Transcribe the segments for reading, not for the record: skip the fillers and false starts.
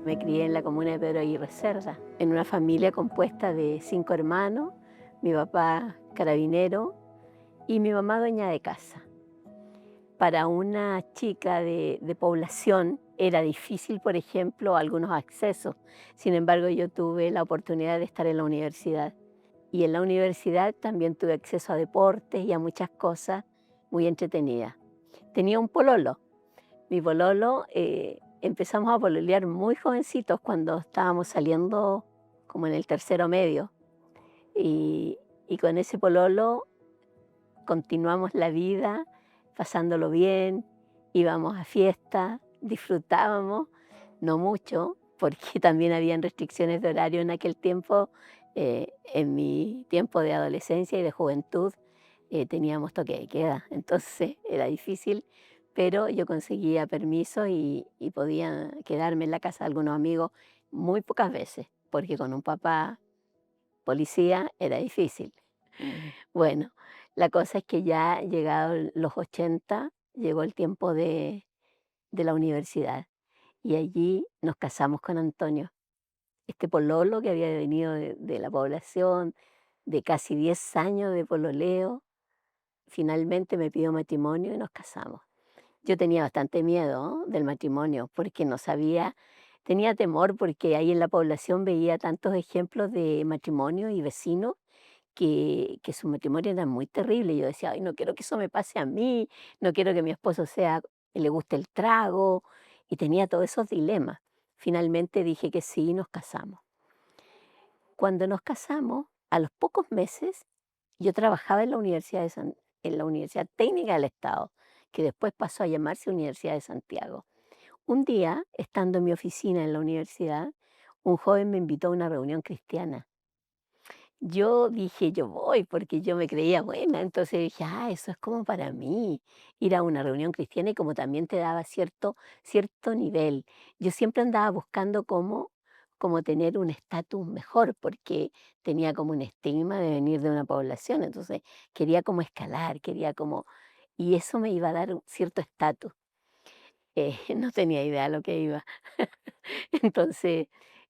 Me crié en la comuna de Pedro Aguirre Cerda, en una familia compuesta de 5 hermanos, mi papá carabinero y mi mamá dueña de casa. Para una chica de población era difícil, por ejemplo, algunos accesos. Sin embargo, yo tuve la oportunidad de estar en la universidad. Y en la universidad también tuve acceso a deportes y a muchas cosas muy entretenidas. Tenía un pololo. Mi pololo, empezamos a pololear muy jovencitos cuando estábamos saliendo como en el tercero medio. Y, y con ese pololo continuamos la vida, pasándolo bien, íbamos a fiestas, disfrutábamos, no mucho, porque también habían restricciones de horario en aquel tiempo. En mi tiempo de adolescencia y de juventud teníamos toque de queda, entonces era difícil, pero yo conseguía permiso y podía quedarme en la casa de algunos amigos muy pocas veces, porque con un papá policía era difícil. Bueno, la cosa es que ya llegados los 80 llegó el tiempo de la universidad y allí nos casamos con Antonio. Este pololo que había venido de la población, de casi 10 años de pololeo, finalmente me pidió matrimonio y nos casamos. Yo tenía bastante miedo, ¿no?, del matrimonio, porque no sabía, tenía temor porque ahí en la población veía tantos ejemplos de matrimonio y vecinos que su matrimonio era muy terrible. Yo decía: "Ay, no quiero que eso me pase a mí, no quiero que mi esposo sea le guste el trago", y tenía todos esos dilemas. Finalmente dije que sí y nos casamos. Cuando nos casamos, a los pocos meses, yo trabajaba en la en la Universidad Técnica del Estado, que después pasó a llamarse Universidad de Santiago. Un día, estando en mi oficina en la universidad, un joven me invitó a una reunión cristiana. Yo dije: "Yo voy", porque yo me creía buena, entonces dije: "Ah, eso es como para mí, ir a una reunión cristiana", y como también te daba cierto nivel. Yo siempre andaba buscando cómo tener un estatus mejor, porque tenía como un estigma de venir de una población, entonces quería como escalar, quería como y eso me iba a dar un cierto estatus. No tenía idea lo que iba. Entonces,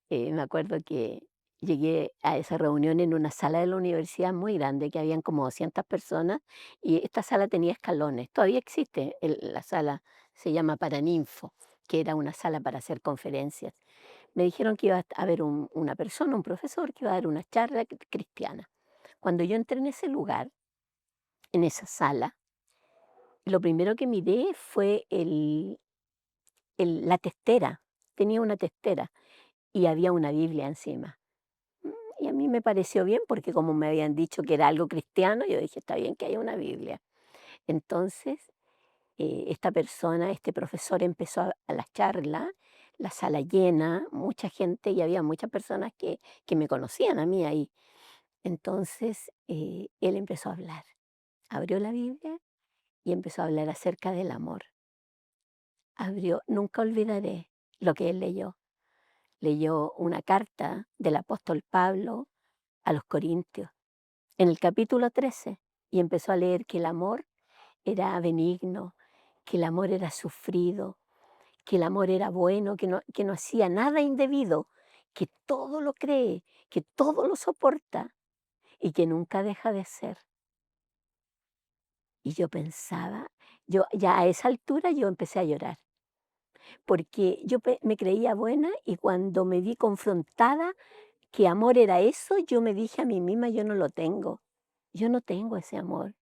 me acuerdo que llegué a esa reunión en una sala de la universidad muy grande, que habían como 200 personas, y esta sala tenía escalones. Todavía existe la sala, se llama Paraninfo, que era una sala para hacer conferencias. Me dijeron que iba a haber una persona, un profesor, que iba a dar una charla cristiana. Cuando yo entré en ese lugar, en esa sala, lo primero que miré fue la testera. Tenía una testera y había una Biblia encima. Y a mí me pareció bien porque como me habían dicho que era algo cristiano, yo dije, está bien que haya una Biblia. Entonces, esta persona, este profesor empezó a la charla, la sala llena, mucha gente y había muchas personas que me conocían a mí ahí. Entonces, él empezó a hablar, abrió la Biblia y empezó a hablar acerca del amor. Nunca olvidaré lo que él leyó. Leyó una carta del apóstol Pablo a los Corintios, en el capítulo 13, y empezó a leer que el amor era benigno, que el amor era sufrido, que el amor era bueno, que no hacía nada indebido, que todo lo cree, que todo lo soporta y que nunca deja de ser. Y yo pensaba, yo ya a esa altura yo empecé a llorar, porque yo me creía buena y cuando me vi confrontada que amor era eso, yo me dije a mí misma, yo no lo tengo, yo no tengo ese amor.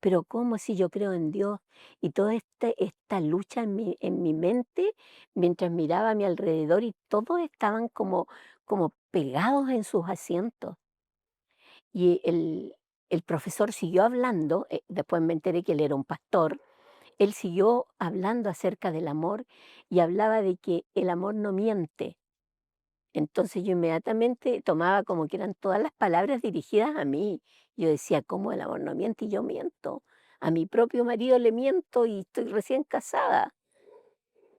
Pero ¿cómo si yo creo en Dios? Y toda esta lucha en mi mente, mientras miraba a mi alrededor y todos estaban como pegados en sus asientos. Y el profesor siguió hablando, después me enteré que él era un pastor, él siguió hablando acerca del amor y hablaba de que el amor no miente. Entonces yo inmediatamente tomaba como que eran todas las palabras dirigidas a mí. Yo decía, ¿cómo el amor no miente? Y yo miento. A mi propio marido le miento y estoy recién casada.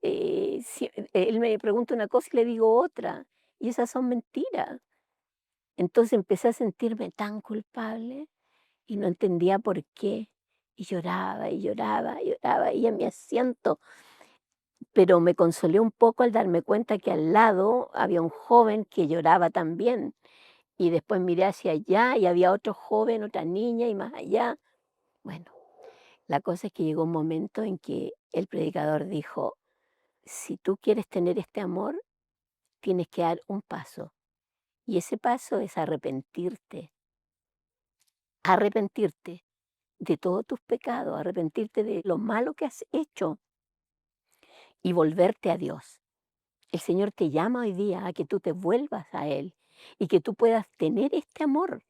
Él me pregunta una cosa y le digo otra. Y esas son mentiras. Entonces empecé a sentirme tan culpable y no entendía por qué. Y lloraba y lloraba y lloraba y en mi asiento pero me consolé un poco al darme cuenta que al lado había un joven que lloraba también. Y después miré hacia allá y había otro joven, otra niña y más allá. Bueno, la cosa es que llegó un momento en que el predicador dijo, si tú quieres tener este amor, tienes que dar un paso. Y ese paso es arrepentirte, arrepentirte de todos tus pecados, arrepentirte de lo malo que has hecho y volverte a Dios. El Señor te llama hoy día a que tú te vuelvas a Él y que tú puedas tener este amor,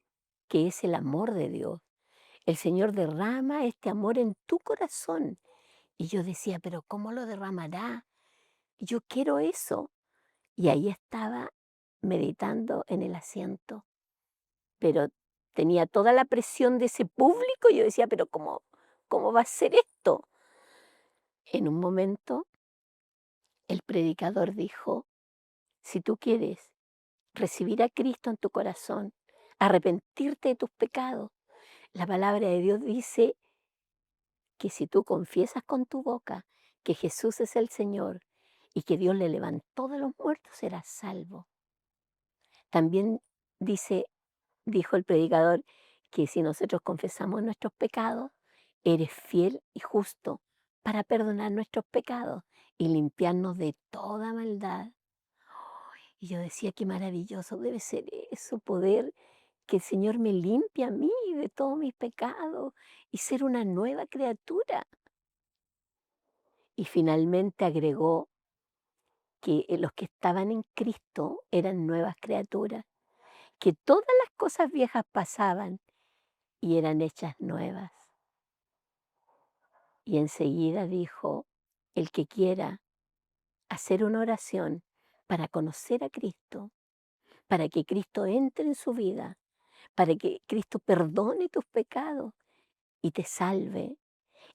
que es el amor de Dios. El Señor derrama este amor en tu corazón. Y yo decía, pero ¿cómo lo derramará? Yo quiero eso. Y ahí estaba meditando en el asiento, pero tenía toda la presión de ese público. Y yo decía, pero ¿cómo va a ser esto? En un momento, el predicador dijo, si tú quieres recibir a Cristo en tu corazón, arrepentirte de tus pecados, la palabra de Dios dice que si tú confiesas con tu boca que Jesús es el Señor y que Dios le levantó de los muertos, serás salvo. También dice, dijo el predicador, que si nosotros confesamos nuestros pecados, eres fiel y justo para perdonar nuestros pecados y limpiarnos de toda maldad. Y yo decía, qué maravilloso debe ser eso, poder que el Señor me limpie a mí de todos mis pecados y ser una nueva criatura. Y finalmente agregó que los que estaban en Cristo eran nuevas criaturas, que todas las cosas viejas pasaban y eran hechas nuevas. Y enseguida dijo, el que quiera hacer una oración para conocer a Cristo, para que Cristo entre en su vida, para que Cristo perdone tus pecados y te salve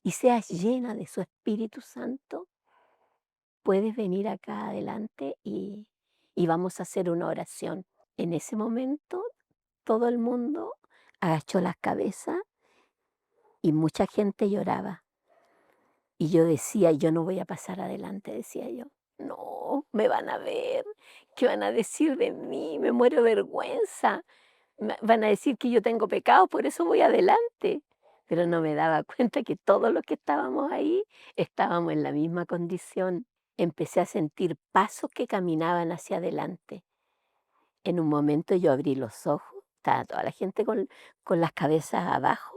y seas llena de su Espíritu Santo, puedes venir acá adelante y vamos a hacer una oración. En ese momento todo el mundo agachó las cabezas y mucha gente lloraba. Y yo decía, yo no voy a pasar adelante, decía yo. No, me van a ver, ¿qué van a decir de mí? Me muero de vergüenza. Van a decir que yo tengo pecado, por eso voy adelante. Pero no me daba cuenta que todos los que estábamos ahí estábamos en la misma condición. Empecé a sentir pasos que caminaban hacia adelante. En un momento yo abrí los ojos, estaba toda la gente con las cabezas abajo.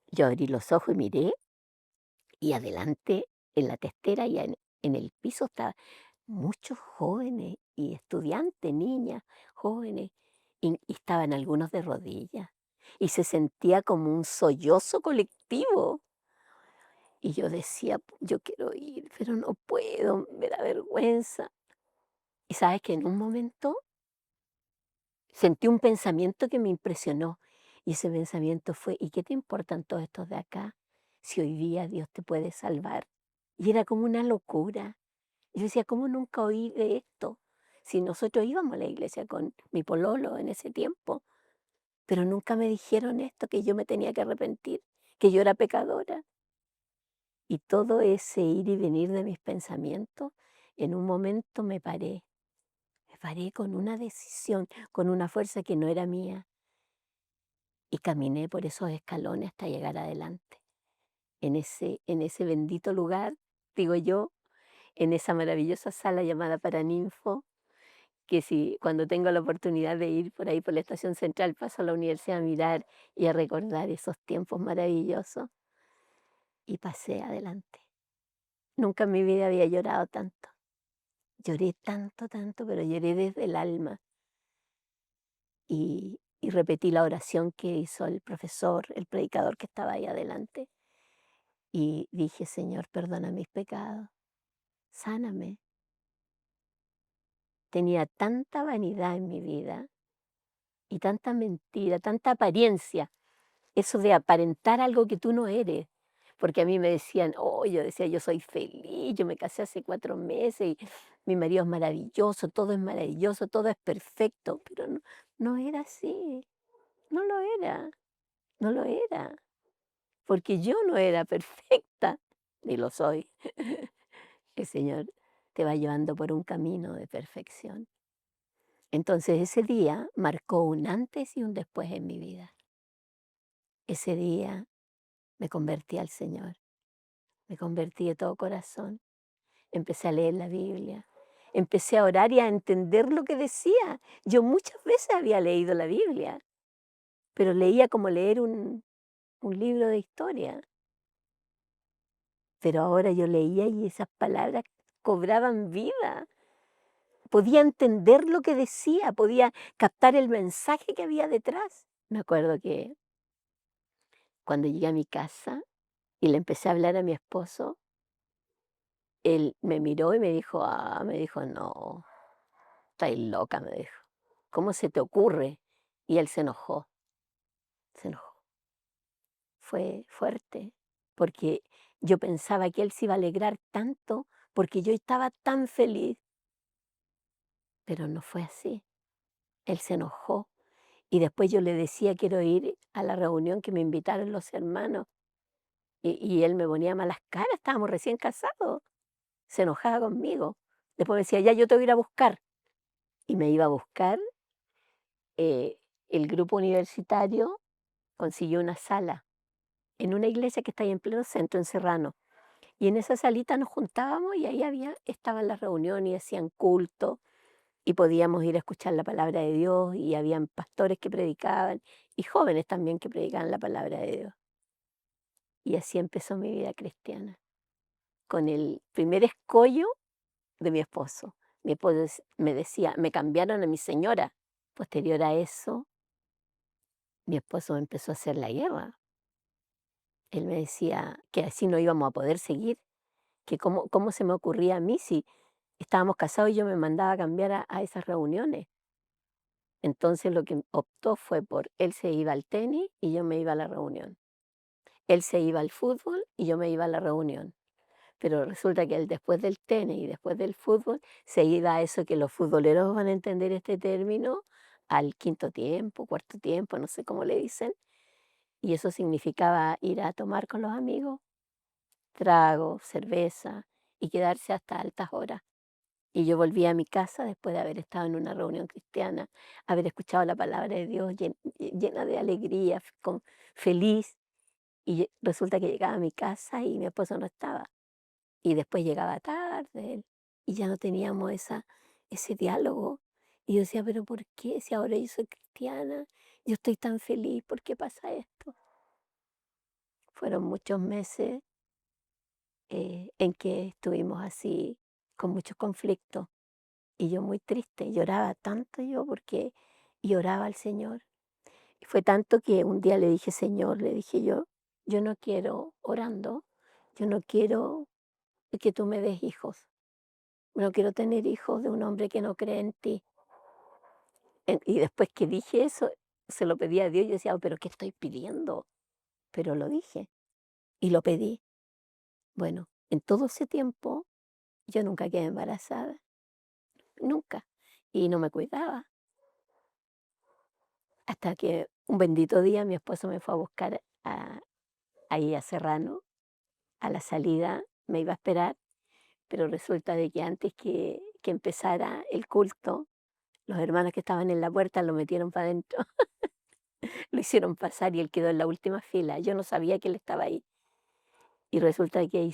Yo abrí los ojos y miré, y adelante, en la testera y en el piso, estaban muchos jóvenes y estudiantes, niñas, jóvenes, y estaban algunos de rodillas. Y se sentía como un sollozo colectivo. Y yo decía, yo quiero ir, pero no puedo, me da vergüenza. Y sabes que en un momento sentí un pensamiento que me impresionó. Y ese pensamiento fue, ¿y qué te importan todos estos de acá? Si hoy día Dios te puede salvar. Y era como una locura. Yo decía, ¿cómo nunca oí de esto? Si nosotros íbamos a la iglesia con mi pololo en ese tiempo, pero nunca me dijeron esto, que yo me tenía que arrepentir, que yo era pecadora. Y todo ese ir y venir de mis pensamientos, en un momento me paré con una decisión, con una fuerza que no era mía, y caminé por esos escalones hasta llegar adelante. En ese bendito lugar, digo yo, en esa maravillosa sala llamada Paraninfo, que si cuando tengo la oportunidad de ir por ahí por la estación central paso a la universidad a mirar y a recordar esos tiempos maravillosos, y pasé adelante. Nunca en mi vida había llorado tanto. Lloré tanto, tanto, pero lloré desde el alma. Y repetí la oración que hizo el profesor, el predicador que estaba ahí adelante. Y dije, Señor, perdona mis pecados, sáname. Tenía tanta vanidad en mi vida y tanta mentira, tanta apariencia, eso de aparentar algo que tú no eres. Porque a mí me decían, oh, yo decía, yo soy feliz, yo me casé hace 4 meses y mi marido es maravilloso, todo es perfecto, pero no, no era así, no lo era, no lo era, porque yo no era perfecta, ni lo soy. el Señor te va llevando por un camino de perfección. Entonces ese día marcó un antes y un después en mi vida. Ese día me convertí al Señor, me convertí de todo corazón, empecé a leer la Biblia, empecé a orar y a entender lo que decía. Yo muchas veces había leído la Biblia, pero leía como leer un libro de historia. Pero ahora yo leía y esas palabras cobraban vida. Podía entender lo que decía, podía captar el mensaje que había detrás. Me acuerdo que cuando llegué a mi casa y le empecé a hablar a mi esposo, él me miró y me dijo, no, estáis loca, me dijo. ¿Cómo se te ocurre? Y él se enojó, se enojó. Fue fuerte, porque yo pensaba que él se iba a alegrar tanto porque yo estaba tan feliz, pero no fue así. Él se enojó y después yo le decía, quiero ir a la reunión que me invitaron los hermanos y él me ponía malas caras, estábamos recién casados, se enojaba conmigo. Después me decía, ya yo te voy a ir a buscar y me iba a buscar. eh, el grupo universitario consiguió una sala en una iglesia que está ahí en pleno centro, en Serrano. Y en esa salita nos juntábamos y ahí estaban las reuniones y hacían culto y podíamos ir a escuchar la palabra de Dios y habían pastores que predicaban y jóvenes también que predicaban la palabra de Dios. Y así empezó mi vida cristiana, con el primer escollo de mi esposo. Mi esposo me decía, me cambiaron a mi señora. Posterior a eso, mi esposo empezó a hacer la guerra. Él me decía que así no íbamos a poder seguir, que cómo se me ocurría a mí si estábamos casados y yo me mandaba a cambiar a esas reuniones. Entonces lo que optó fue por él se iba al tenis y yo me iba a la reunión. Él se iba al fútbol y yo me iba a la reunión. Pero resulta que él después del tenis y después del fútbol se iba a eso que los futboleros van a entender este término, al quinto tiempo, cuarto tiempo, no sé cómo le dicen. Y eso significaba ir a tomar con los amigos, trago, cerveza y quedarse hasta altas horas. Y yo volví a mi casa después de haber estado en una reunión cristiana, haber escuchado la palabra de Dios llena de alegría, feliz. Y resulta que llegaba a mi casa y mi esposo no estaba. Y después llegaba tarde él, y ya no teníamos ese diálogo. Y yo decía, pero ¿por qué? Si ahora yo soy cristiana, yo estoy tan feliz, ¿por qué pasa esto? Fueron muchos meses en que estuvimos así, con muchos conflictos. Y yo muy triste, lloraba tanto yo porque y oraba al Señor. Y fue tanto que un día le dije, Señor, le dije yo no quiero orando, yo no quiero que tú me des hijos. No quiero tener hijos de un hombre que no cree en ti. Y después que dije eso, se lo pedí a Dios, yo decía, "Oh, pero ¿qué estoy pidiendo?". Pero lo dije y lo pedí. Bueno, en todo ese tiempo yo nunca quedé embarazada, nunca. Y no me cuidaba. Hasta que un bendito día mi esposo me fue a buscar ahí a Serrano, a la salida, me iba a esperar, pero resulta de que antes que empezara el culto, los hermanos que estaban en la puerta lo metieron para adentro. Lo hicieron pasar y él quedó en la última fila. Yo no sabía que él estaba ahí. Y resulta que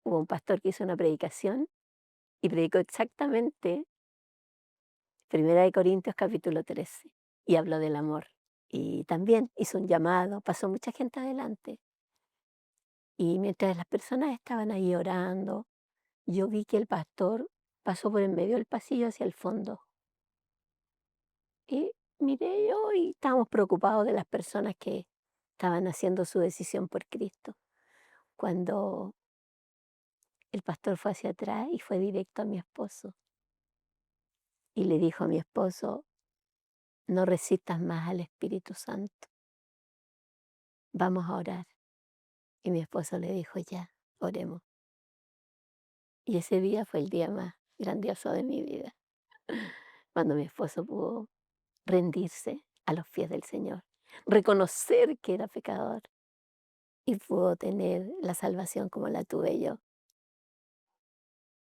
hubo un pastor que hizo una predicación y predicó exactamente 1 Corintios capítulo 13 y habló del amor. Y también hizo un llamado, pasó mucha gente adelante. Y mientras las personas estaban ahí orando, yo vi que el pastor pasó por en medio del pasillo hacia el fondo. Y miré yo y estábamos preocupados de las personas que estaban haciendo su decisión por Cristo. Cuando el pastor fue hacia atrás y fue directo a mi esposo y le dijo a mi esposo, no resistas más al Espíritu Santo, vamos a orar. Y mi esposo le dijo, ya, oremos. Y ese día fue el día más grandioso de mi vida, cuando mi esposo pudo rendirse a los pies del Señor, reconocer que era pecador y pudo tener la salvación como la tuve yo.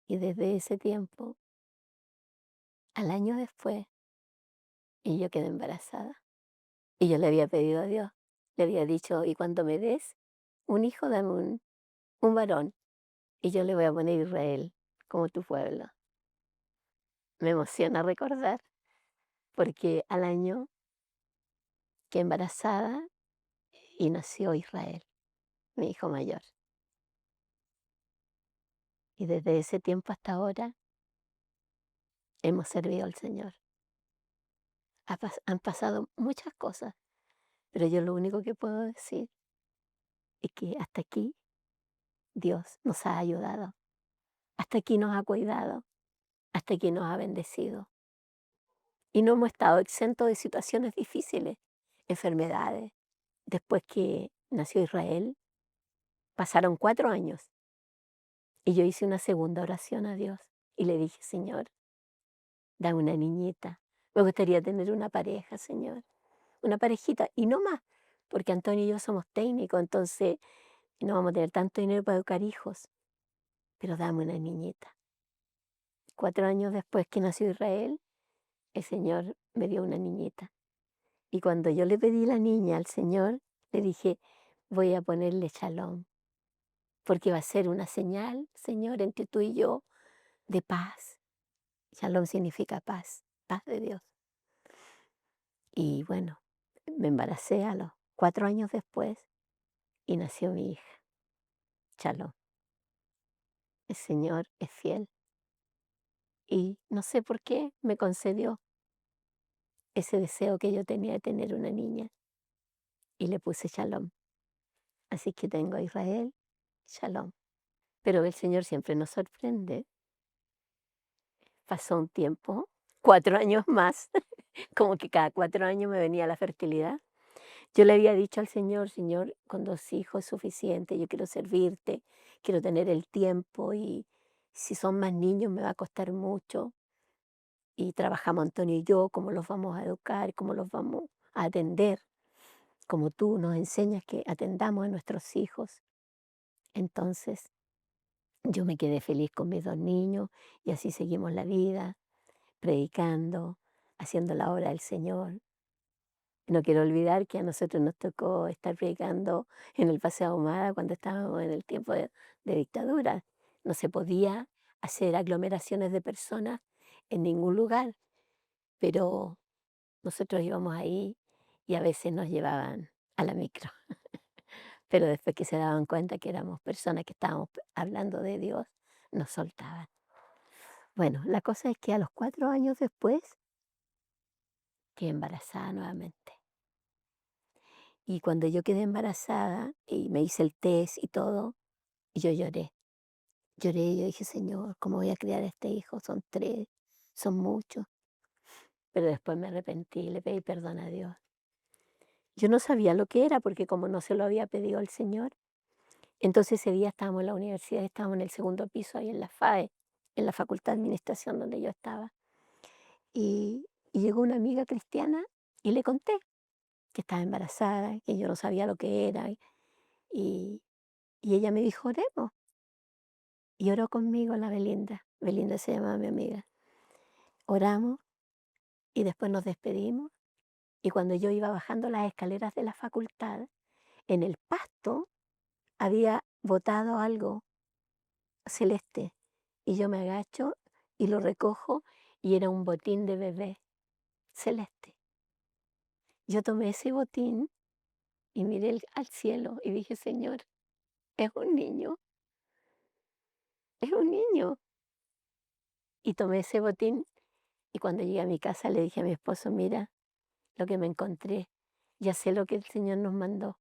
Y desde ese tiempo, al año después, y yo quedé embarazada. Y yo le había pedido a Dios, le había dicho, y cuando me des un hijo, dame un varón, y yo le voy a poner Israel, como tu pueblo. Me emociona recordar, porque al año quedé embarazada y nació Israel, mi hijo mayor. Y desde ese tiempo hasta ahora hemos servido al Señor. Han pasado muchas cosas, pero yo lo único que puedo decir es que hasta aquí Dios nos ha ayudado, hasta aquí nos ha cuidado, hasta aquí nos ha bendecido. Y no hemos estado exentos de situaciones difíciles, enfermedades. Después que nació Israel, pasaron 4 años y yo hice una segunda oración a Dios y le dije, Señor, dame una niñita. Me gustaría tener una pareja, Señor, una parejita y no más, porque Antonio y yo somos técnicos, entonces no vamos a tener tanto dinero para educar hijos, pero dame una niñita. 4 años después que nació Israel, el Señor me dio una niñita. Y cuando yo le pedí la niña al Señor, le dije, voy a ponerle Shalom, porque va a ser una señal, Señor, entre tú y yo, de paz. Shalom significa paz, paz de Dios. Y bueno, me embaracé a los 4 años después y nació mi hija, Shalom. El Señor es fiel y no sé por qué me concedió ese deseo que yo tenía de tener una niña y le puse Shalom. Así que tengo a Israel, Shalom. Pero el Señor siempre nos sorprende. Pasó un tiempo, 4 años más, como que cada 4 años me venía la fertilidad. Yo le había dicho al Señor, Señor, con 2 hijos es suficiente, yo quiero servirte, quiero tener el tiempo y si son más niños me va a costar mucho. Y trabajamos Antonio y yo, cómo los vamos a educar, cómo los vamos a atender, como tú nos enseñas que atendamos a nuestros hijos. Entonces yo me quedé feliz con mis 2 niños y así seguimos la vida, predicando, haciendo la obra del Señor. No quiero olvidar que a nosotros nos tocó estar predicando en el Paseo Ahumada cuando estábamos en el tiempo de dictadura. No se podía hacer aglomeraciones de personas en ningún lugar, pero nosotros íbamos ahí y a veces nos llevaban a la micro. Pero después que se daban cuenta que éramos personas que estábamos hablando de Dios, nos soltaban. Bueno, la cosa es que a los 4 años después quedé embarazada nuevamente. Y cuando yo quedé embarazada y me hice el test y todo, yo lloré. Lloré y yo dije, Señor, ¿cómo voy a criar a este hijo? Son 3, son muchos. Pero después me arrepentí y le pedí perdón a Dios. Yo no sabía lo que era porque como no se lo había pedido al Señor, entonces ese día estábamos en la universidad, estábamos en el segundo piso ahí en la FAE, en la Facultad de Administración donde yo estaba. Y llegó una amiga cristiana y le conté que estaba embarazada, que yo no sabía lo que era. Y, y ella me dijo, oremos. Y oró conmigo la Belinda. Belinda se llamaba mi amiga. Oramos y después nos despedimos. Y cuando yo iba bajando las escaleras de la facultad, en el pasto había botado algo celeste. Y yo me agacho y lo recojo y era un botín de bebé celeste. Yo tomé ese botín y miré al cielo y dije, Señor, es un niño, es un niño. Y tomé ese botín y cuando llegué a mi casa le dije a mi esposo, mira lo que me encontré, ya sé lo que el Señor nos mandó,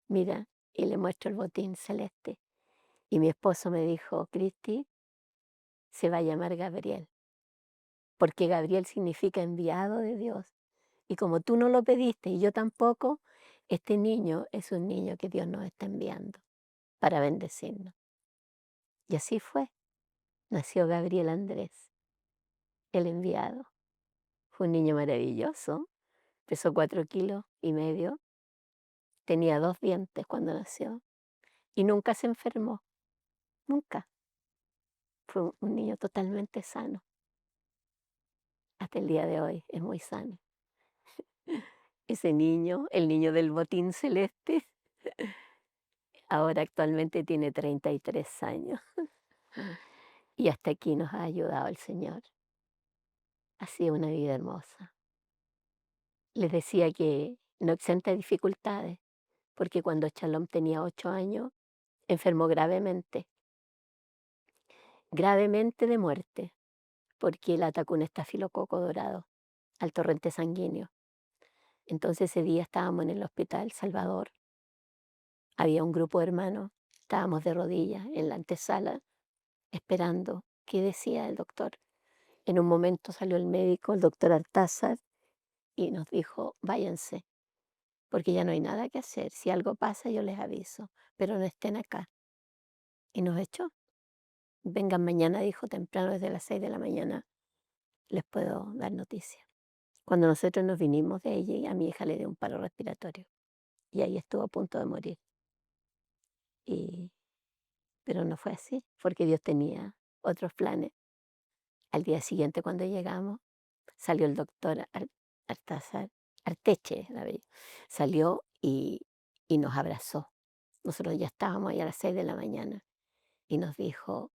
mira, y le muestro el botín celeste. Y mi esposo me dijo, Cristi, se va a llamar Gabriel, porque Gabriel significa enviado de Dios. Y como tú no lo pediste y yo tampoco, este niño es un niño que Dios nos está enviando para bendecirnos. Y así fue. Nació Gabriel Andrés, el enviado. Fue un niño maravilloso, pesó 4,5 kilos, tenía 2 dientes cuando nació y nunca se enfermó, nunca. Fue un niño totalmente sano. Hasta el día de hoy es muy sano. Ese niño, el niño del botín celeste, ahora actualmente tiene 33 años y hasta aquí nos ha ayudado el Señor. Ha sido una vida hermosa. Les decía que no exenta de dificultades, porque cuando Shalom tenía 8 años, enfermó gravemente, gravemente de muerte, porque le atacó un estafilococo dorado al torrente sanguíneo. Entonces ese día estábamos en el hospital Salvador, había un grupo de hermanos, estábamos de rodillas en la antesala esperando qué decía el doctor. En un momento salió el médico, el doctor Artázar, y nos dijo, váyanse, porque ya no hay nada que hacer. Si algo pasa, yo les aviso, pero no estén acá. Y nos echó. Vengan mañana, dijo, temprano, desde las 6 de la mañana, les puedo dar noticias. Cuando nosotros nos vinimos de allí, a mi hija le dio un paro respiratorio y ahí estuvo a punto de morir. Y, pero no fue así, porque Dios tenía otros planes. Al día siguiente, cuando llegamos, salió el doctor Artázar, Arteche, salió y nos abrazó. Nosotros ya estábamos ahí a las 6 de la mañana y nos dijo,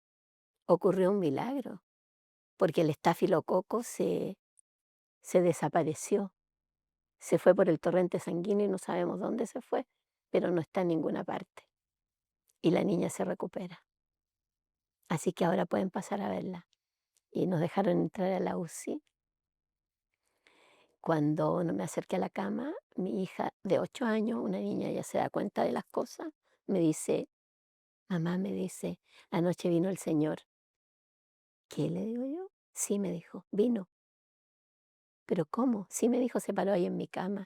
ocurrió un milagro, porque el estafilococo se desapareció, se fue por el torrente sanguíneo y no sabemos dónde se fue, pero no está en ninguna parte. Y la niña se recupera. Así que ahora pueden pasar a verla. Y nos dejaron entrar a la UCI. Cuando no me acerqué a la cama, mi hija de 8 años, una niña, ya se da cuenta de las cosas, me dice, mamá, me dice, anoche vino el Señor. ¿Qué le digo yo? Sí, me dijo, vino. ¿Pero cómo? Sí, me dijo, se paró ahí en mi cama.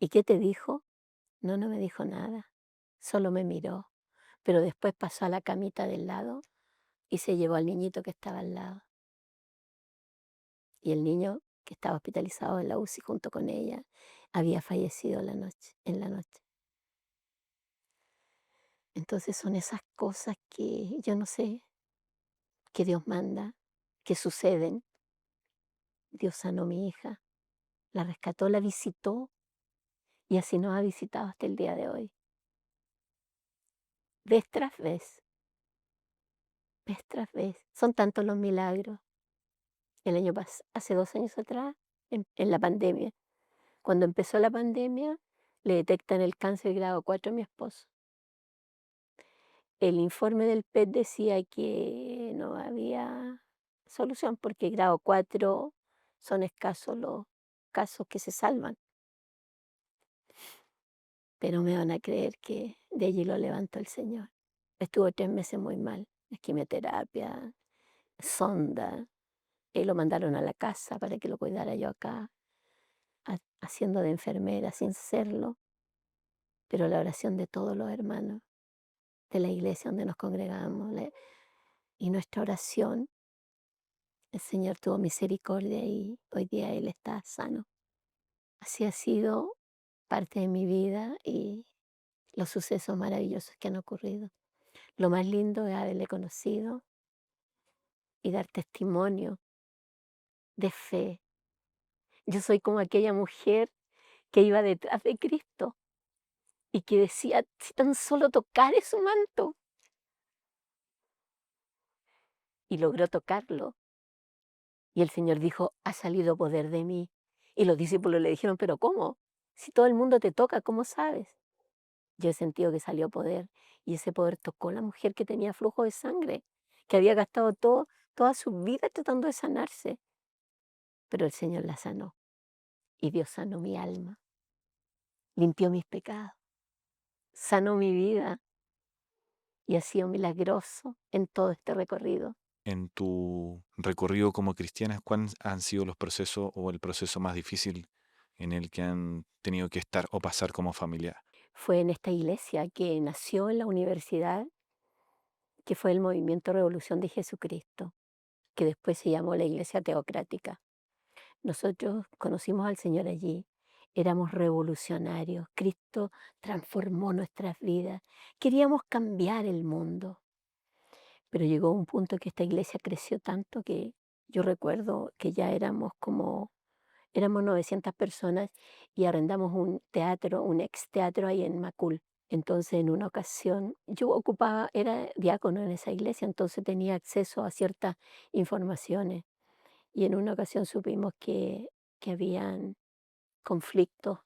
¿Y qué te dijo? No, no me dijo nada, solo me miró, pero después pasó a la camita del lado y se llevó al niñito que estaba al lado. Y el niño que estaba hospitalizado en la UCI junto con ella había fallecido en la noche. Entonces son esas cosas que yo no sé, que Dios manda, que suceden. Dios sanó a mi hija, la rescató, la visitó y así nos ha visitado hasta el día de hoy. Vez tras vez, vez tras vez. Son tantos los milagros. El año hace 2 años atrás, en la pandemia. Cuando empezó la pandemia, le detectan el cáncer grado 4 a mi esposo. El informe del PET decía que no había solución porque grado 4 son escasos los casos que se salvan. Pero me van a creer que de allí lo levantó el Señor. Estuvo 3 meses muy mal, quimioterapia, sonda, y lo mandaron a la casa para que lo cuidara yo acá, haciendo de enfermera sin serlo, pero la oración de todos los hermanos de la iglesia donde nos congregamos y nuestra oración, el Señor tuvo misericordia y hoy día Él está sano. Así ha sido parte de mi vida y los sucesos maravillosos que han ocurrido. Lo más lindo es haberle conocido y dar testimonio de fe. Yo soy como aquella mujer que iba detrás de Cristo y que decía, si tan solo tocare su manto, y logró tocarlo. Y el Señor dijo, ha salido poder de mí. Y los discípulos le dijeron, pero ¿cómo? Si todo el mundo te toca, ¿cómo sabes? Yo he sentido que salió poder y ese poder tocó a la mujer que tenía flujo de sangre, que había gastado toda su vida tratando de sanarse. Pero el Señor la sanó y Dios sanó mi alma, limpió mis pecados, sanó mi vida y ha sido milagroso en todo este recorrido. En tu recorrido como cristiana, ¿cuáles han sido los procesos o el proceso más difícil en el que han tenido que estar o pasar como familia? Fue en esta iglesia que nació en la universidad, que fue el Movimiento Revolución de Jesucristo, que después se llamó la Iglesia Teocrática. Nosotros conocimos al Señor allí, éramos revolucionarios, Cristo transformó nuestras vidas, queríamos cambiar el mundo, pero llegó un punto que esta iglesia creció tanto que yo recuerdo que ya éramos 900 personas y arrendamos un teatro, un ex teatro ahí en Macul. Entonces, en una ocasión, yo ocupaba, era diácono en esa iglesia, entonces tenía acceso a ciertas informaciones. Y en una ocasión supimos que habían conflictos,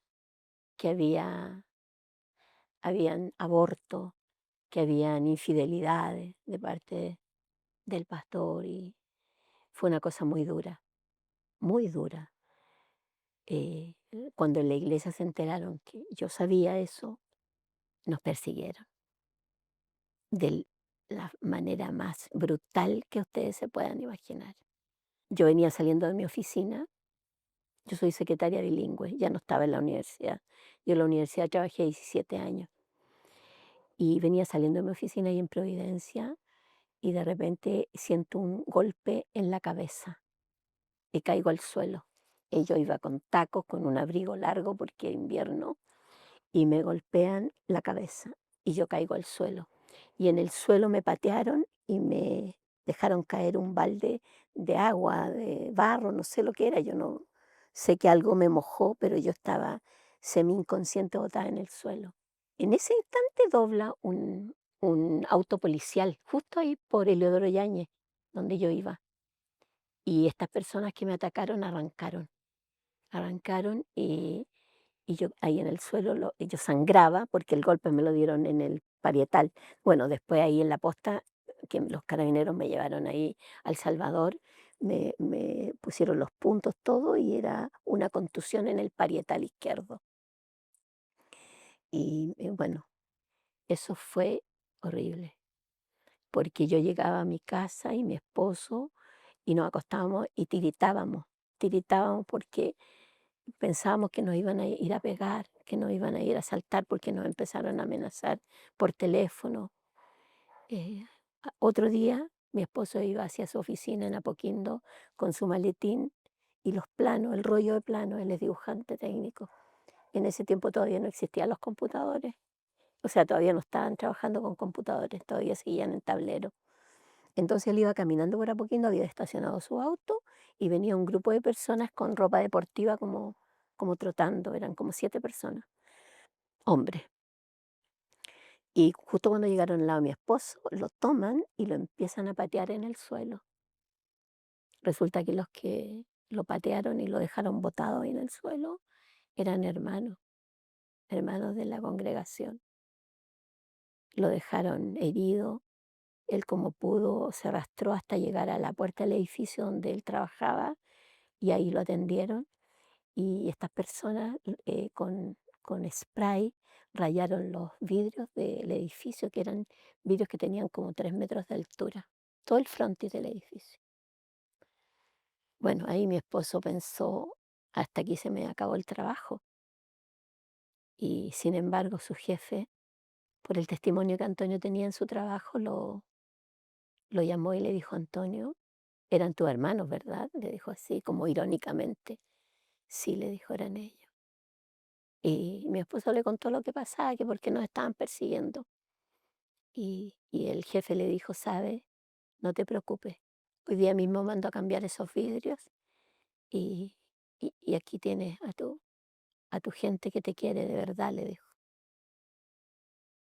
que habían abortos, que habían infidelidades de parte del pastor y fue una cosa muy dura, muy dura. Cuando en la iglesia se enteraron que yo sabía eso, nos persiguieron de la manera más brutal que ustedes se puedan imaginar. Yo venía saliendo de mi oficina, yo soy secretaria bilingüe, ya no estaba en la universidad. Yo en la universidad trabajé 17 años y venía saliendo de mi oficina ahí en Providencia y de repente siento un golpe en la cabeza y caigo al suelo. Y yo iba con tacos, con un abrigo largo porque era invierno y me golpean la cabeza y yo caigo al suelo. Y en el suelo me patearon y me dejaron caer un balde de agua, de barro, no sé lo que era, yo no sé que algo me mojó, pero yo estaba semi inconsciente botada en el suelo. En ese instante dobla un auto policial, justo ahí por Eleodoro Yáñez, donde yo iba. Y estas personas que me atacaron arrancaron y yo ahí en el suelo, yo sangraba porque el golpe me lo dieron en el parietal. Bueno, después ahí en la posta, que los carabineros me llevaron ahí al Salvador, me pusieron los puntos todo y era una contusión en el parietal izquierdo. Y bueno, eso fue horrible, porque yo llegaba a mi casa y mi esposo y nos acostábamos y tiritábamos porque pensábamos que nos iban a ir a pegar, que nos iban a ir a asaltar porque nos empezaron a amenazar por teléfono. Eh, Otro día mi esposo iba hacia su oficina en Apoquindo con su maletín y los planos, el rollo de planos, él es dibujante técnico. En ese tiempo todavía no existían los computadores, o sea, todavía no estaban trabajando con computadores, todavía seguían en tablero. Entonces él iba caminando por Apoquindo, había estacionado su auto y venía un grupo de personas con ropa deportiva como trotando, eran como 7 personas, hombres. Y justo cuando llegaron al lado de mi esposo, lo toman y lo empiezan a patear en el suelo. Resulta que los que lo patearon y lo dejaron botado ahí en el suelo eran hermanos, hermanos de la congregación. Lo dejaron herido, él como pudo se arrastró hasta llegar a la puerta del edificio donde él trabajaba y ahí lo atendieron. Y estas personas con spray rayaron los vidrios del edificio, que eran vidrios que tenían como 3 metros de altura, todo el frontis del edificio. Bueno, ahí mi esposo pensó, hasta aquí se me acabó el trabajo. Y sin embargo, su jefe, por el testimonio que Antonio tenía en su trabajo, lo llamó y le dijo, Antonio, eran tus hermanos, ¿verdad? Le dijo así, como irónicamente. Sí, le dijo, eran ellos. Y mi esposo le contó lo que pasaba, que porque nos estaban persiguiendo. Y el jefe le dijo, ¿sabes? No te preocupes. Hoy día mismo mando a cambiar esos vidrios y, y aquí tienes a tu gente que te quiere de verdad, le dijo.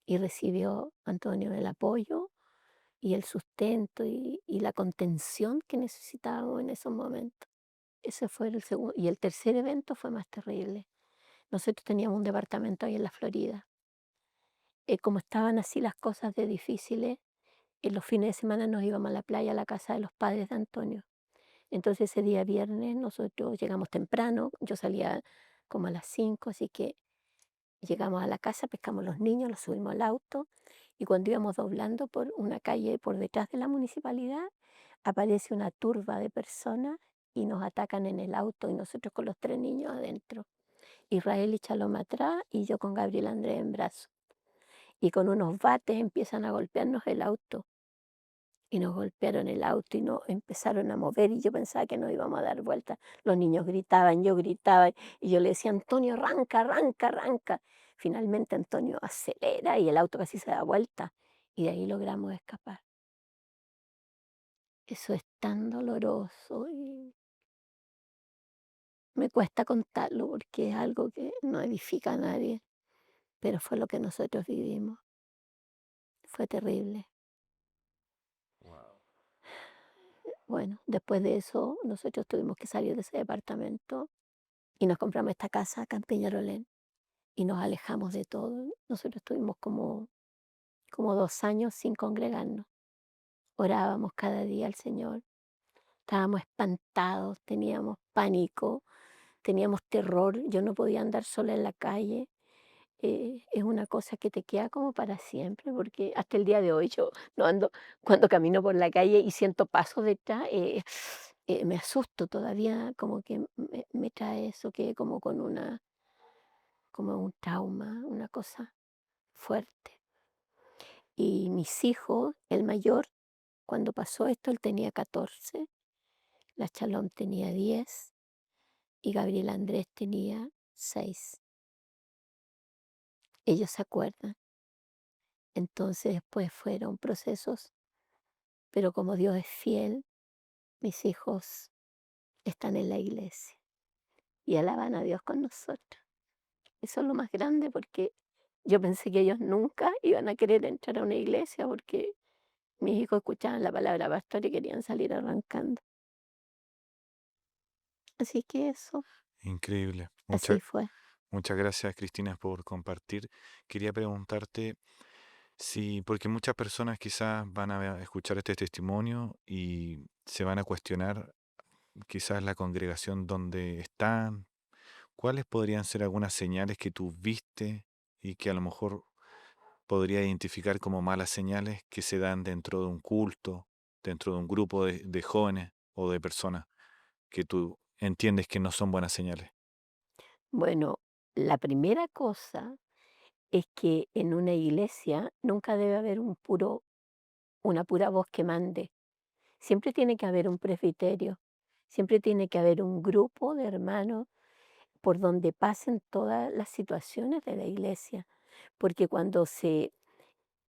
Y recibió Antonio el apoyo y el sustento y la contención que necesitábamos en esos momentos. Ese fue el segundo. Y el tercer evento fue más terrible. Nosotros teníamos un departamento ahí en la Florida. Como estaban así las cosas de difíciles, en los fines de semana nos íbamos a la playa, a la casa de los padres de Antonio. Entonces ese día viernes nosotros llegamos temprano, yo salía como a las 5, así que llegamos a la casa, pescamos los niños, los subimos al auto y cuando íbamos doblando por una calle por detrás de la municipalidad, aparece una turba de personas y nos atacan en el auto y nosotros con los 3 niños adentro. Israel y Chaloma atrás y yo con Gabriel Andrés en brazos. Y con unos bates empiezan a golpearnos el auto. Y nos golpearon el auto y nos empezaron a mover y yo pensaba que nos íbamos a dar vuelta. Los niños gritaban, yo gritaba y yo le decía, Antonio, arranca, arranca, arranca. Finalmente Antonio acelera y el auto casi se da vuelta y de ahí logramos escapar. Eso es tan doloroso y me cuesta contarlo porque es algo que no edifica a nadie, pero fue lo que nosotros vivimos. Fue terrible. Wow. Bueno, después de eso, nosotros tuvimos que salir de ese departamento y nos compramos esta casa acá en Peñarolén y nos alejamos de todo. Nosotros estuvimos como 2 años sin congregarnos. Orábamos cada día al Señor. Estábamos espantados, teníamos pánico, teníamos terror. Yo no podía andar sola en la calle. Es una cosa que te queda como para siempre, porque hasta el día de hoy yo no ando, cuando camino por la calle y siento pasos detrás, me asusto todavía, como que me trae eso, que como con como un trauma, una cosa fuerte. Y mis hijos, el mayor, cuando pasó esto, él tenía 14, la Chalón tenía 10 y Gabriel Andrés tenía 6. Ellos se acuerdan. Entonces después fueron procesos, pero como Dios es fiel, mis hijos están en la iglesia y alaban a Dios con nosotros. Eso es lo más grande porque yo pensé que ellos nunca iban a querer entrar a una iglesia porque mis hijos escuchaban la palabra pastor y querían salir arrancando. Así que eso, Increíble. así fue. Muchas gracias, Cristina, por compartir. Quería preguntarte si, porque muchas personas quizás van a escuchar este testimonio y se van a cuestionar quizás la congregación donde están. ¿Cuáles podrían ser algunas señales que tú viste y que a lo mejor podría identificar como malas señales que se dan dentro de un culto, dentro de un grupo de jóvenes o de personas que tú entiendes que no son buenas señales? Bueno, la primera cosa es que en una iglesia nunca debe haber una pura voz que mande. Siempre tiene que haber un presbiterio, siempre tiene que haber un grupo de hermanos por donde pasen todas las situaciones de la iglesia, porque cuando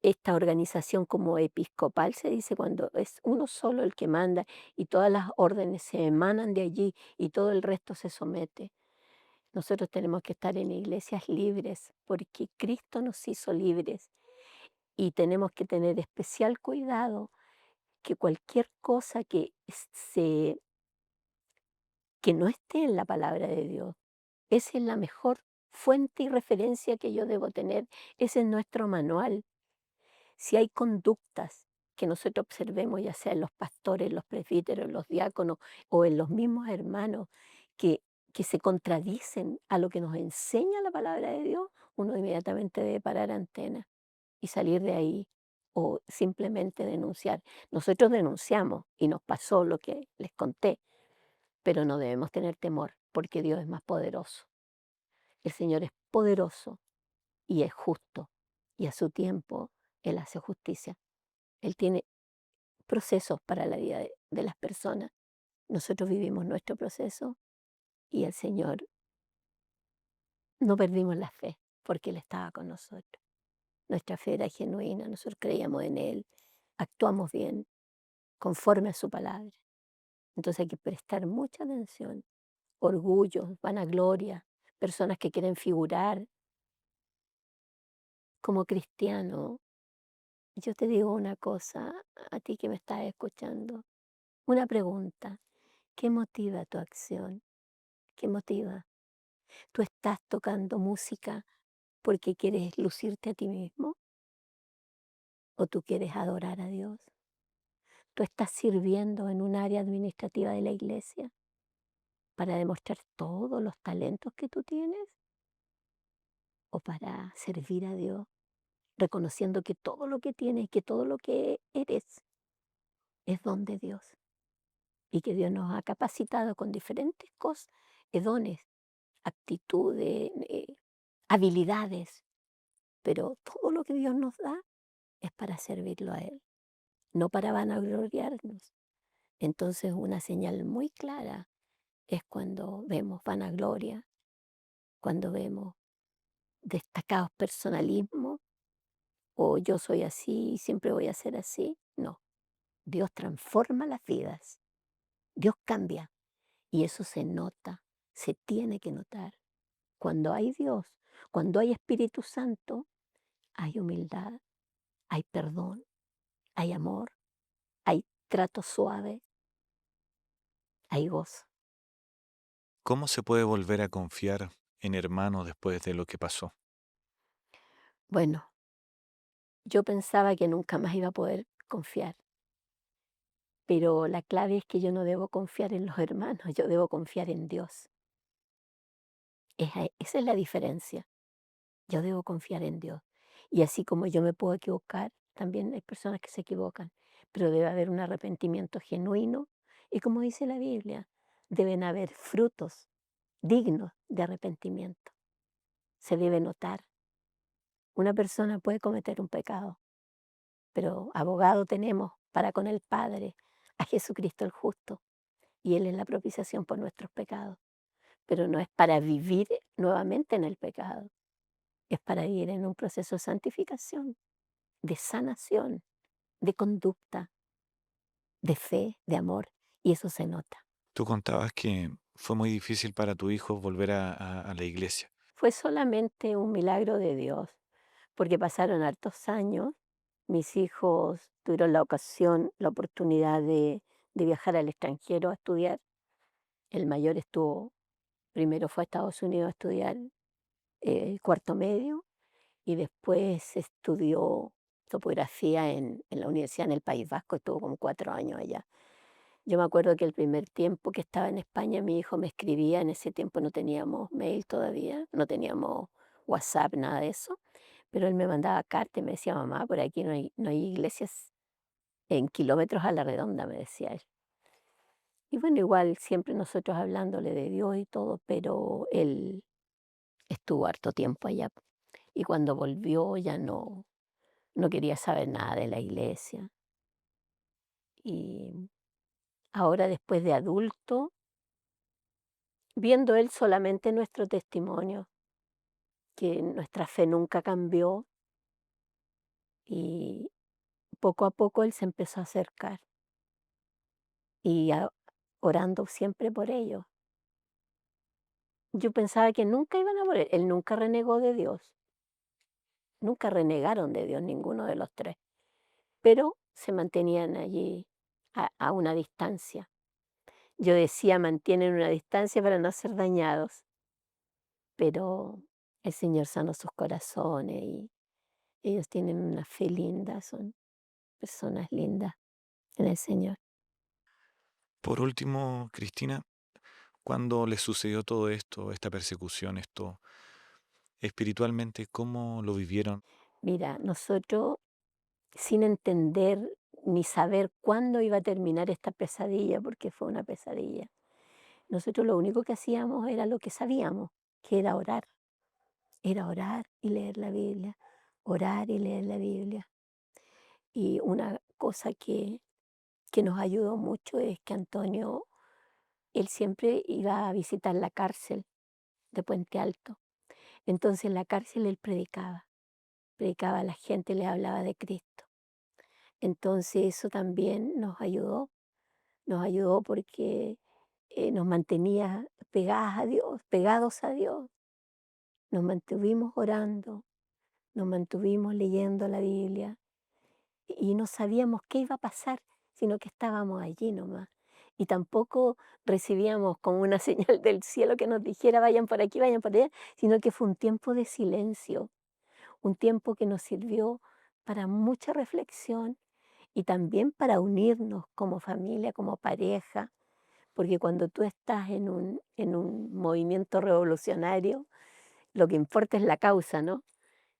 esta organización como episcopal se dice cuando es uno solo el que manda y todas las órdenes se emanan de allí y todo el resto se somete. Nosotros tenemos que estar en iglesias libres porque Cristo nos hizo libres y tenemos que tener especial cuidado que cualquier cosa que no esté en la palabra de Dios, esa es la mejor fuente y referencia que yo debo tener. Ese es nuestro manual. Si hay conductas que nosotros observemos, ya sea en los pastores, los presbíteros, los diáconos o en los mismos hermanos, que, que se contradicen a lo que nos enseña la palabra de Dios, uno inmediatamente debe parar antena y salir de ahí o simplemente denunciar. Nosotros denunciamos y nos pasó lo que les conté, pero no debemos tener temor porque Dios es más poderoso. El Señor es poderoso y es justo y a su tiempo Él hace justicia. Él tiene procesos para la vida de las personas. Nosotros vivimos nuestro proceso y el Señor no perdimos la fe porque Él estaba con nosotros. Nuestra fe era genuina, nosotros creíamos en Él, actuamos bien, conforme a su palabra. Entonces hay que prestar mucha atención. Orgullo, vanagloria, personas que quieren figurar como cristiano. Yo te digo una cosa, a ti que me estás escuchando, una pregunta. ¿Qué motiva tu acción? ¿Qué motiva? ¿Tú estás tocando música porque quieres lucirte a ti mismo o tú quieres adorar a Dios? ¿Tú estás sirviendo en un área administrativa de la iglesia para demostrar todos los talentos que tú tienes o para servir a Dios, reconociendo que todo lo que tienes, que todo lo que eres es don de Dios y que Dios nos ha capacitado con diferentes cosas, dones, aptitudes, habilidades, pero todo lo que Dios nos da es para servirlo a Él, no para vanagloriarnos. Entonces una señal muy clara es cuando vemos vanagloria, cuando vemos destacados personalismos o yo soy así y siempre voy a ser así. No, Dios transforma las vidas, Dios cambia y eso se nota, se tiene que notar. Cuando hay Dios, cuando hay Espíritu Santo, hay humildad, hay perdón, hay amor, hay trato suave, hay gozo. ¿Cómo se puede volver a confiar en hermanos después de lo que pasó? Bueno, yo pensaba que nunca más iba a poder confiar, pero la clave es que yo no debo confiar en los hermanos, yo debo confiar en Dios. Esa es la diferencia. Yo debo confiar en Dios. Y así como yo me puedo equivocar, también hay personas que se equivocan, pero debe haber un arrepentimiento genuino y como dice la Biblia, deben haber frutos dignos de arrepentimiento. Se debe notar. Una persona puede cometer un pecado, pero abogado tenemos para con el Padre, a Jesucristo el justo, y Él es la propiciación por nuestros pecados. Pero no es para vivir nuevamente en el pecado, es para vivir en un proceso de santificación, de sanación, de conducta, de fe, de amor, y eso se nota. Tú contabas que fue muy difícil para tu hijo volver a la iglesia. Fue solamente un milagro de Dios, porque pasaron hartos años, mis hijos tuvieron la ocasión, la oportunidad de viajar al extranjero a estudiar. El mayor estuvo, primero fue a Estados Unidos a estudiar cuarto medio y después estudió topografía en la universidad en el País Vasco, estuvo como 4 años allá. Yo me acuerdo que el primer tiempo que estaba en España, mi hijo me escribía, en ese tiempo no teníamos mail todavía, no teníamos WhatsApp, nada de eso, pero él me mandaba cartas y me decía, mamá, por aquí no hay iglesias en kilómetros a la redonda, me decía él. Y bueno, igual siempre nosotros hablándole de Dios y todo, pero él estuvo harto tiempo allá. Y cuando volvió ya no quería saber nada de la iglesia. Y ahora después de adulto, viendo él solamente nuestro testimonio, que nuestra fe nunca cambió y poco a poco él se empezó a acercar y orando siempre por ellos. Yo pensaba que nunca iban a morir, él nunca renegó de Dios, nunca renegaron de Dios ninguno de los tres, pero se mantenían allí a una distancia. Yo decía, mantienen una distancia para no ser dañados, pero el Señor sanó sus corazones y ellos tienen una fe linda, son personas lindas en el Señor. Por último, Cristina, cuando les sucedió todo esto, esta persecución, esto, espiritualmente, ¿cómo lo vivieron? Mira, nosotros sin entender ni saber cuándo iba a terminar esta pesadilla, porque fue una pesadilla, nosotros lo único que hacíamos era lo que sabíamos, que era orar y leer la Biblia, orar y leer la Biblia. Y una cosa que nos ayudó mucho es que Antonio, él siempre iba a visitar la cárcel de Puente Alto. Entonces en la cárcel él predicaba a la gente, le hablaba de Cristo. Entonces eso también nos ayudó porque nos mantenía pegadas a Dios, pegados a Dios. Nos mantuvimos orando, nos mantuvimos leyendo la Biblia y no sabíamos qué iba a pasar, sino que estábamos allí nomás. Y tampoco recibíamos como una señal del cielo que nos dijera vayan por aquí, vayan por allá, sino que fue un tiempo de silencio, un tiempo que nos sirvió para mucha reflexión y también para unirnos como familia, como pareja, porque cuando tú estás en un movimiento revolucionario, lo que importa es la causa, ¿no?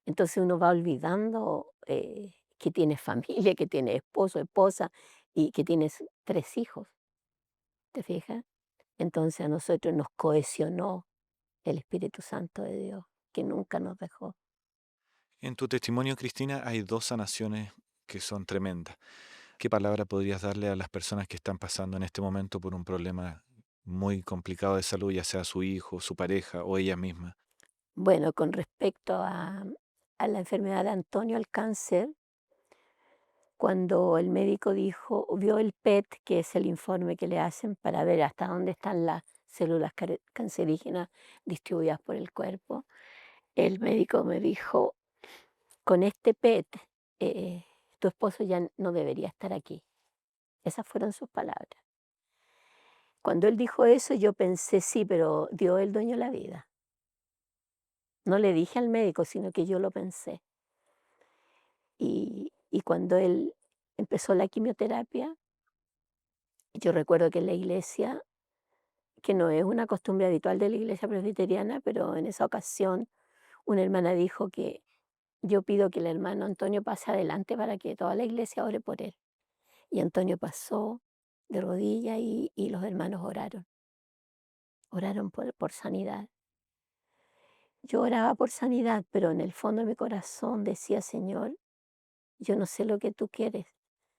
Entonces uno va olvidando que tiene familia, que tiene esposo, esposa y que tienes 3 hijos, ¿te fijas? Entonces a nosotros nos cohesionó el Espíritu Santo de Dios, que nunca nos dejó. En tu testimonio, Cristina, hay dos sanaciones que son tremendas. ¿Qué palabra podrías darle a las personas que están pasando en este momento por un problema muy complicado de salud, ya sea su hijo, su pareja o ella misma? Bueno, con respecto a la enfermedad de Antonio, el cáncer, cuando el médico dijo, vio el PET, que es el informe que le hacen para ver hasta dónde están las células cancerígenas distribuidas por el cuerpo, el médico me dijo, con este PET, eh, tu esposo ya no debería estar aquí. Esas fueron sus palabras. Cuando él dijo eso, yo pensé, sí, pero Dios es el dueño de la vida. No le dije al médico, sino que yo lo pensé. Y cuando él empezó la quimioterapia, yo recuerdo que en la iglesia, que no es una costumbre habitual de la iglesia presbiteriana, pero en esa ocasión una hermana dijo que yo pido que el hermano Antonio pase adelante para que toda la iglesia ore por él. Y Antonio pasó de rodillas y los hermanos oraron por sanidad. Yo oraba por sanidad, pero en el fondo de mi corazón decía, Señor, yo no sé lo que tú quieres,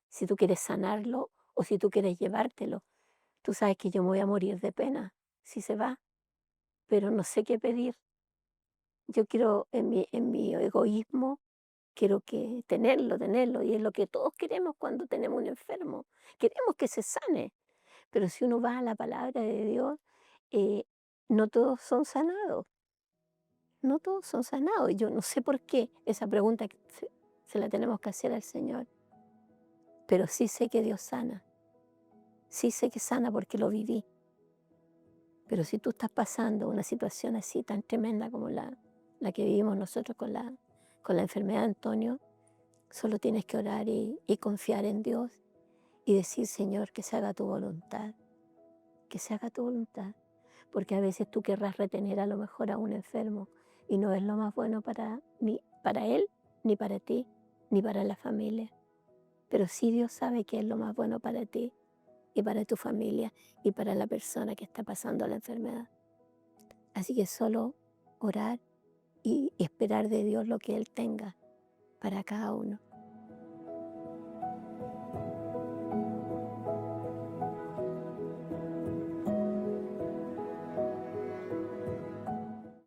si tú quieres sanarlo o si tú quieres llevártelo. Tú sabes que yo me voy a morir de pena si se va, pero no sé qué pedir. Yo quiero, en mi egoísmo, quiero que tenerlo, y es lo que todos queremos cuando tenemos un enfermo. Queremos que se sane, pero si uno va a la palabra de Dios, eh, no todos son sanados, no todos son sanados. Yo no sé por qué esa pregunta que se la tenemos que hacer al Señor, pero sí sé que Dios sana, sí sé que sana porque lo viví. Pero si tú estás pasando una situación así tan tremenda como la que vivimos nosotros con la enfermedad de Antonio, solo tienes que orar y confiar en Dios y decir, Señor, que se haga tu voluntad, que se haga tu voluntad. Porque a veces tú querrás retener a lo mejor a un enfermo y no es lo más bueno ni para él, ni para ti, ni para la familia. Pero sí Dios sabe que es lo más bueno para ti y para tu familia y para la persona que está pasando la enfermedad. Así que solo orar y esperar de Dios lo que Él tenga para cada uno.